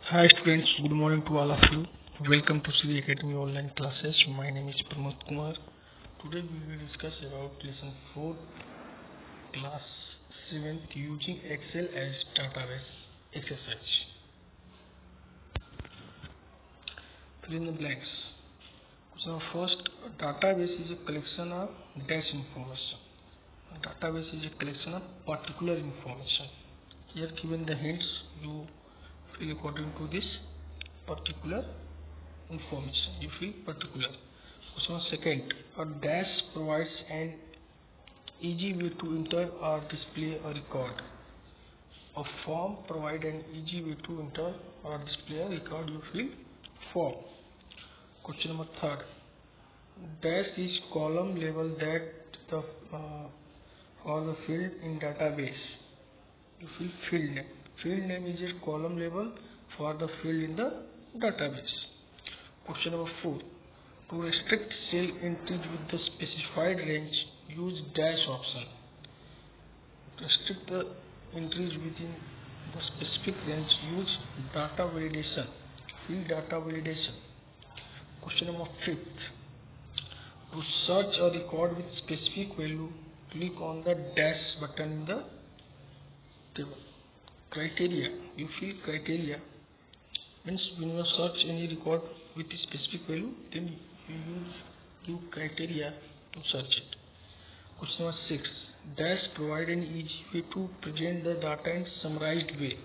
Hi students, good morning to all of you. Welcome to Sri Academy online classes. My name is Pramod Kumar. Today we will discuss about lesson 4, class 7th, using Excel as database exercise. Fill in the blanks. So first, a database is a collection of dash information. A database is a collection of particular information. Here given the hints, you fill according to this particular information. You fill particular. Question second, a dash provides an easy way to enter or display a record. A form provides an easy way to enter or display a record. You fill form. Question number third, dash is column label that the for the field in database. You fill field name. Field name is a column label for the field in the database. Question number 4. To restrict cell entries with the specified range, use dash option. Restrict the entries within the specific range, use data validation. Fill data validation. Question number 5. To search a record with specific value, click on the dash button in the table. Criteria. You fill criteria. Means when you search any record with a specific value, then you use criteria to search it. Question number 6. Dash provide an easy way to present the data in summarized way.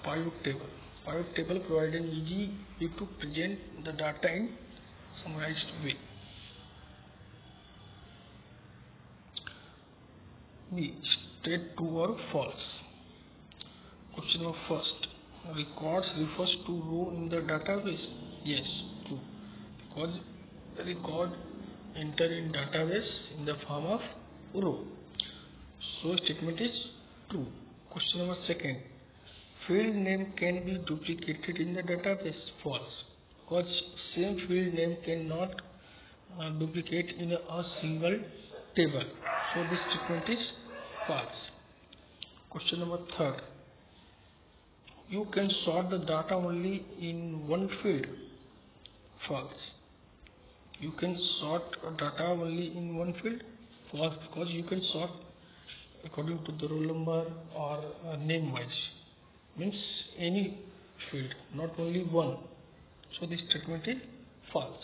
Pivot table. Pivot table provide an easy way to present the data in summarized way. B. State true or false. Question number first. Records refers to row in the database. Yes, true. Because record enter in database in the form of row. So statement is true. Question number second. Field name can be duplicated in the database. False. Because same field name cannot duplicate in a single table. So this statement is false. Question number third. You can sort the data only in one field. False. You can sort data only in one field. False, because you can sort according to the roll number or name wise. Means any field, not only one. So this statement is false.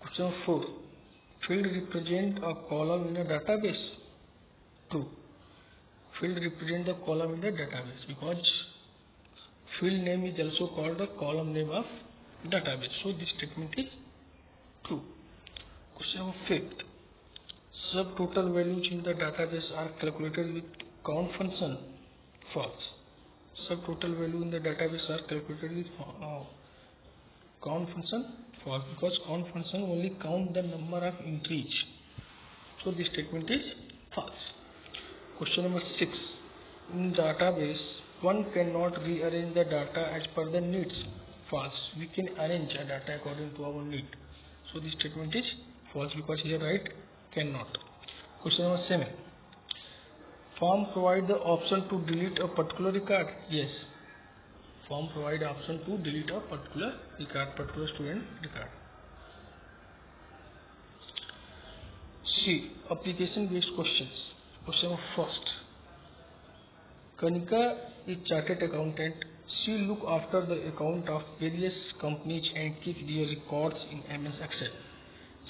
Question 4. Field represent a column in a database. True. Field represent the column in the database because field name is also called the column name of database. So this statement is true. Question number 5th. Subtotal values in the database are calculated with count function. False. Subtotal value in the database are calculated with count function. False, because count function only count the number of entries. So this statement is false. Question number 6. In database, one cannot rearrange the data as per the needs. False. We can arrange a data according to our need. So this statement is false because here right cannot. Question number 7. Form provide the option to delete a particular record. Yes. Form provide option to delete a particular record, particular student record. C. Application based questions. Question number first. Kanika is chartered accountant. She look after the account of various companies and keeps their records in MS Excel.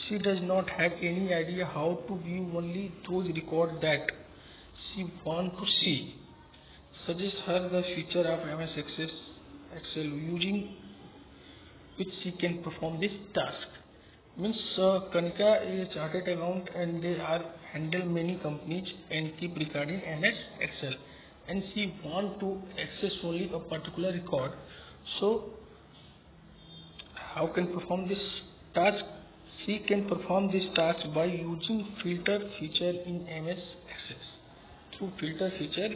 She does not have any idea how to view only those records that she wants to see. Suggest her the feature of MS Excel using which she can perform this task. Means Kanika is a chartered accountant and they are handle many companies and keep recording MS Excel. And she want to access only a particular record. So how can perform this task? She can perform this task by using filter feature in MS Access. Through filter feature,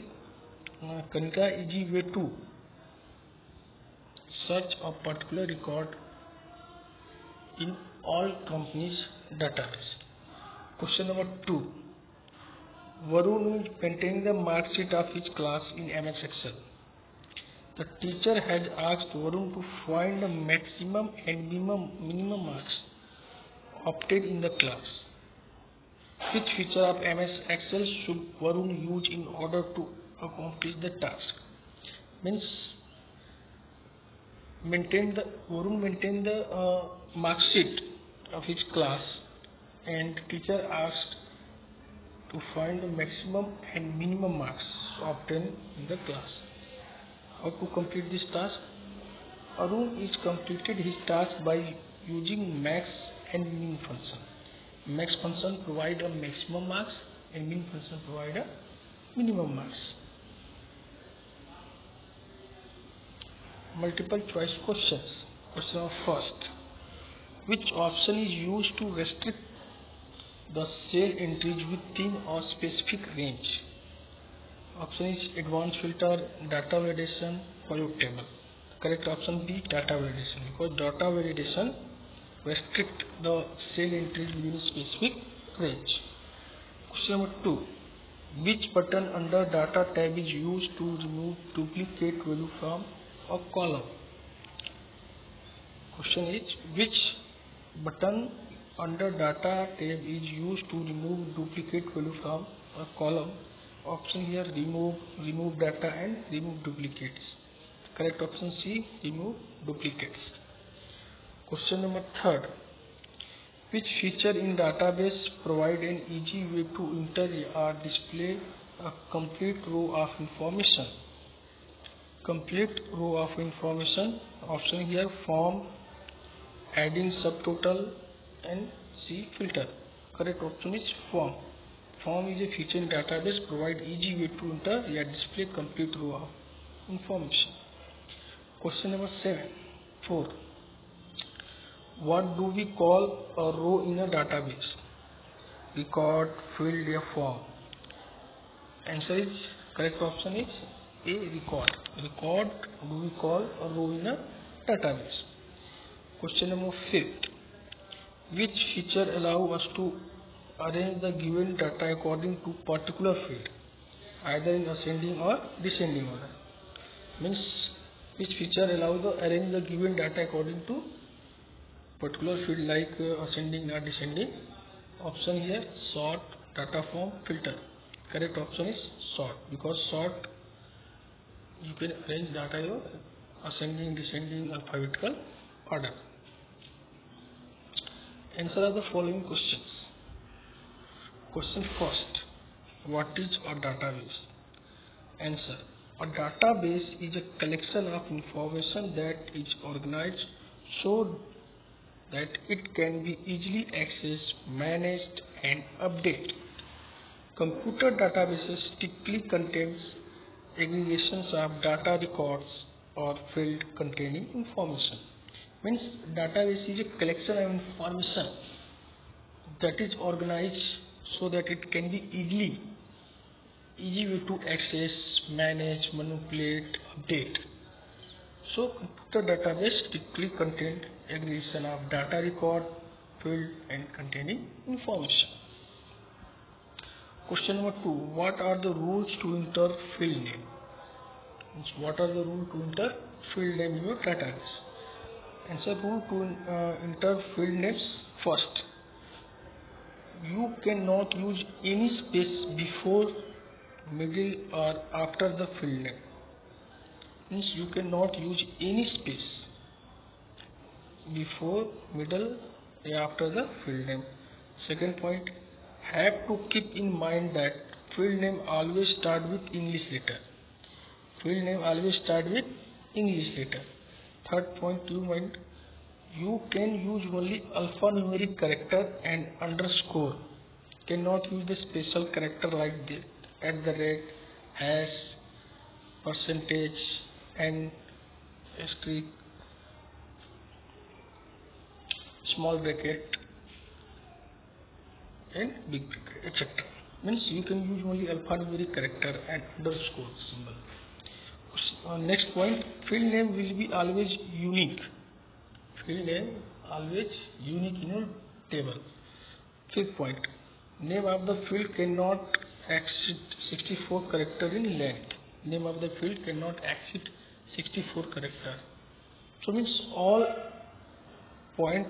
Kanika easy way to search a particular record in all companies database. Question number 2. Varun is maintaining the mark sheet of his class in MS Excel. The teacher has asked Varun to find the maximum and minimum marks obtained in the class. Which feature of MS Excel should Varun use in order to accomplish the task? Means Varun maintain the mark sheet of his class, and teacher asked to find the maximum and minimum marks obtained in the class. How to complete this task? Arun is completed his task by using max and min function. Max function provide a maximum marks and min function provide a minimum marks. Multiple choice questions. Question of first. Which option is used to restrict the cell entries within a specific range? Option is advanced filter, data validation, pivot table. Correct option B, data validation, because data validation restrict the cell entries within a specific range. Question number 2. Which button under data tab is used to remove duplicate value from a column? Question is, which button under data tab is used to remove duplicate value from a column? Option here, remove data and remove duplicates. Correct option C, remove duplicates. Question number 3. Which feature in database provide an easy way to enter or display a complete row of information? Complete row of information. Option here, form, adding subtotal, and C, filter. Correct option is form. Form is a feature in database provide easy way to enter or display complete row of information. Question number 4. What do we call a row in a database? Record, field, or form? Answer is, correct option is A, record. Record do we call a row in a database. Question number 5. Which feature allow us to arrange the given data according to particular field, either in ascending or descending order? Means, which feature allow the arrange the given data according to particular field like ascending or descending? Option here, sort, data form, filter. Correct option is sort, because sort you can arrange data in ascending, descending, alphabetical order. Answer are the following questions. Question first. What is a database? Answer. A database is a collection of information that is organized so that it can be easily accessed, managed, and updated. Computer databases typically contains aggregations of data records or field containing information. Means database is a collection of information that is organized so that it can be easy way to access, manage, manipulate, update. So computer database typically contain aggregation of data record, field, and containing information. Question number 2. What are the rules to enter field name? What are the rules to enter field name in your database? Answer. Rule to enter field names. First, you cannot use any space before, middle, or after the field name. Means you cannot use any space before, middle, or after the field name. Second point, have to keep in mind that field name always start with English letter. Field name always start with English letter. Third point, you can use only alphanumeric character and underscore. Cannot use the special character like this, @ hash, percentage, and asterisk, small bracket, and big bracket, etc. Means you can use only alphanumeric character and underscore symbol. Next point, field name will be always unique. Field name always unique in your table. Fifth point, name of the field cannot exceed 64 character in length. Name of the field cannot exceed 64 character. So means all point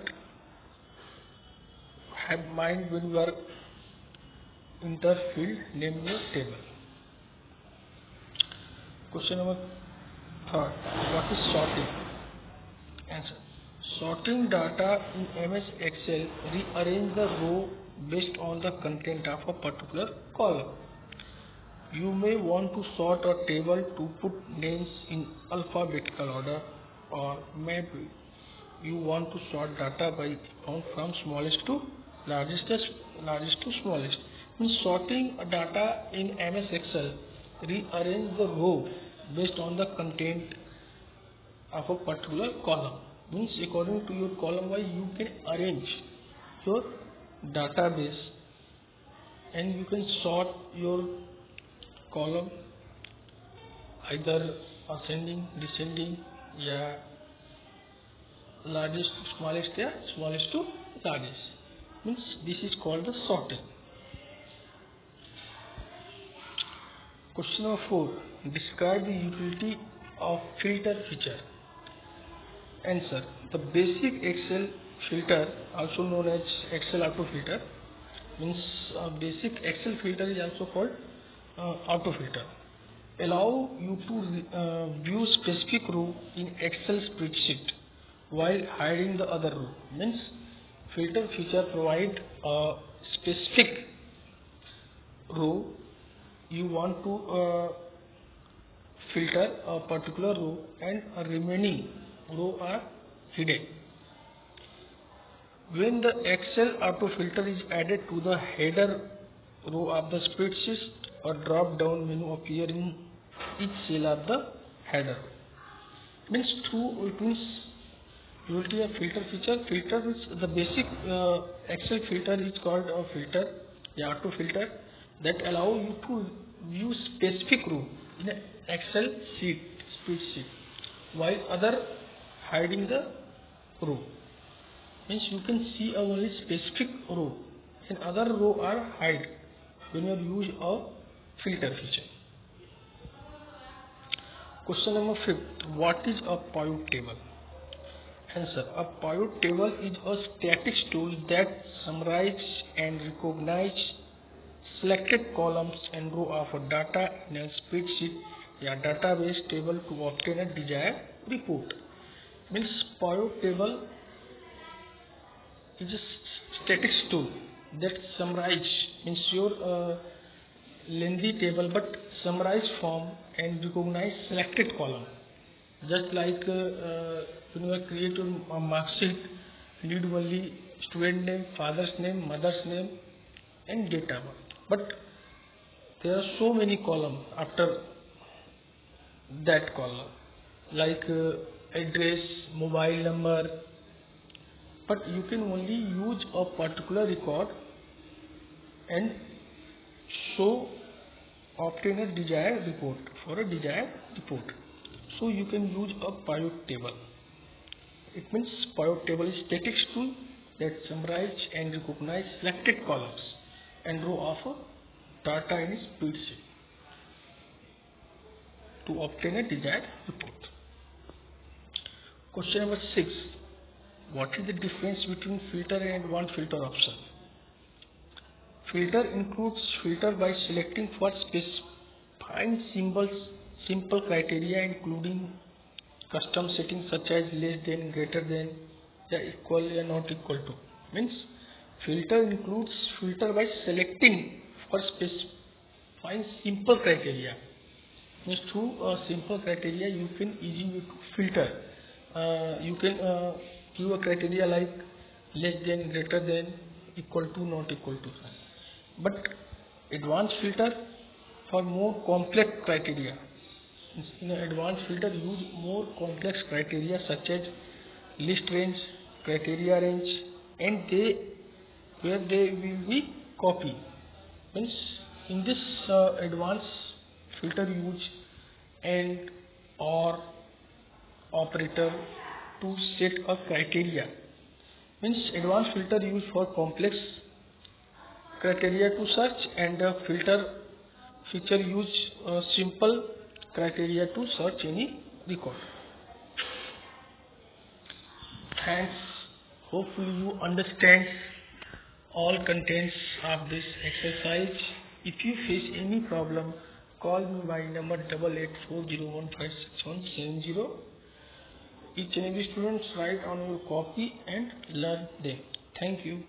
have mind when you are enter field name your table. Question number 3. What is sorting? Answer. Sorting data in MS Excel rearrange the row based on the content of a particular column. You may want to sort a table to put names in alphabetical order, or maybe you want to sort data by count from smallest to largest to smallest. In sorting data in MS Excel, rearrange the row based on the content of a particular column. Means according to your column wise you can arrange your database and you can sort your column either ascending, descending, या largest to smallest या smallest to largest. Means this is called the sorting. Question number 4. Describe the utility of filter feature. Answer. The basic Excel filter, also known as Excel auto filter, means basic Excel filter is also called auto filter. Allow you to view specific row in Excel spreadsheet while hiding the other row. Means filter feature provide a specific row you want to filter a particular row and a remaining row are hidden. When the Excel auto filter is added to the header row of the spreadsheet, a drop down menu appears in each cell of the header. Means utility of filter feature. Filter is the basic Excel filter is called a filter, the auto filter, that allow you to view specific row in an Excel spreadsheet while other hiding the row. Means you can see only specific row and other row are hide when you use a filter feature. Question number 5. What is a pivot table? Answer. A pivot table is a statistics tool that summarizes and recognizes selected columns and rows of data in a spreadsheet or database table to obtain a desired report. Means pivot table is a statistics tool that summarizes, means your lengthy table but summarized form and recognize selected column. Just like when you create a mark sheet, need only student name, father's name, mother's name and date of birth. But there are so many columns after that column, like address, mobile number, but you can only use a particular record and obtain a desired report for a desired report. So you can use a pivot table. It means pivot table is statistics tool that summarize and recognize selected columns and row of data in a spreadsheet to obtain a desired report. Question number 6. What is the difference between filter and advanced filter option? Filter includes filter by selecting for specifying simple criteria including custom settings such as less than, greater than, equal or not equal to. Means filter includes filter by selecting for specifying simple criteria. Means through a simple criteria you can easily filter. You can give a criteria like less than, greater than, equal to, not equal to. But advanced filter for more complex criteria. In advanced filter use more complex criteria such as list range, criteria range, and where they will be copied. Means in this advanced filter use and or operator to set a criteria. Means advanced filter used for complex criteria to search, and filter feature use simple criteria to search any record. Thanks. Hopefully you understand all contents of this exercise. If you face any problem, call me by number 8840156170. Each and every student write on your copy and learn them. Thank you.